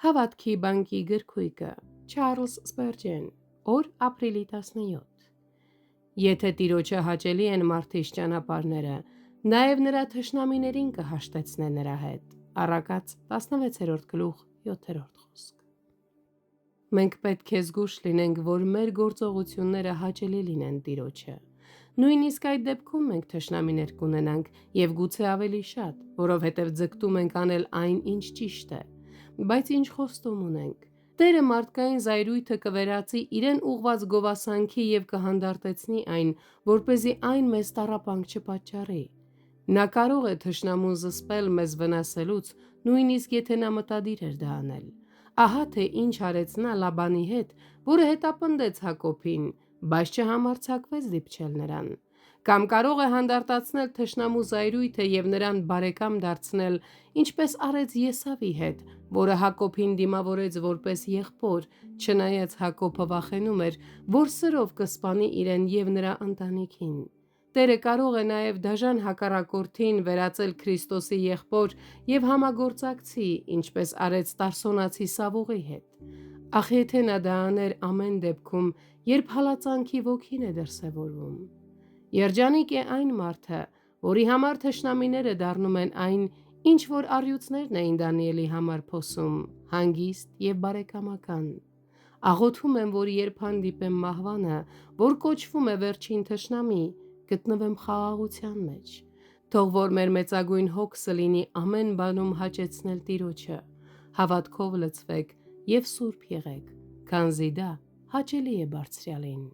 Հավատքի բանկի գրքույկը Չարլզ Սպերջեն, օր ապրիլի 17։ Եթե Տիրոջը հաճելի են մարդիս ճանապարհները, նաև նրա թշնամիներին կհաշտեցնե նրա հետ։ Առակաց 16-րդ գլուխ 7-րդ խոսք։ Մենք պետք է զգույշ լինենք, որ մեր գործողությունները հաճելի լինեն Տիրոջը։ Նույնիսկ այդ դեպքում մենք թշնամիներ կունենանք և գուցե ավելի շատ, որովհետև ձգտում ենք անել այն, ինչ ճիշտ է, բայց ինչ խոստում ունենք։ Տերը մարդկային զայրույթը կվերածի իրեն ուղված գովասանքի և կհանդարտեցնի այն, որպեսզի այն մեզ տառապանք չպատճառի։ Նա կարող է թշնամուն զսպել մեզ վնասելուց, նույնիսկ եթե նա մտադիր էր դա անել։ Ահա թե ինչ արեց նա Լաբանի հետ, որը հետապնդեց Հակոբին, բայց չհամարձակվեց դիպչել նրան։ Կամ կարող է հանդարտացնել թշնամու զայրույթը և նրան բարեկամ դարձնել, ինչպես արեց Եսավի հետ, որը Հակոբին դիմավորեց որպես եղբոր, չնայած Հակոբը վախենում էր, որ սրով կսպանի իրեն և նրա ընտանիքին։ Տերը կարող է նաև դաժան հակառակորդին վերածել Քրիստոսի եղբոր և համագործակցի, ինչպես արեց Տարսոնացի Սավուղի հետ։ Ախ եթե նա դա աներ ամեն դեպքում, երբ հալածանքի ոգին է դրսևորվում։ Երջանիկ է այն մարդը, որի համար թշնամիները դառնում են այն, ինչ որ առյուծներն էին Դանիելի համար փոսում, հանգիստ և բարեկամական։ Աղոթում եմ, որ երբ հանդիպեմ մահվանը, որ կոչվում է վերջին թշնամի, գտնվեմ խաղաղության մեջ։ Թող որ մեր մեծագույն հոգսը լինի ամեն բանում հաճեցնել Տիրոջը։ Հավատքով լցվեք և սուրբ եղեք, քանզի դա հաճելի է Բարձրյալին։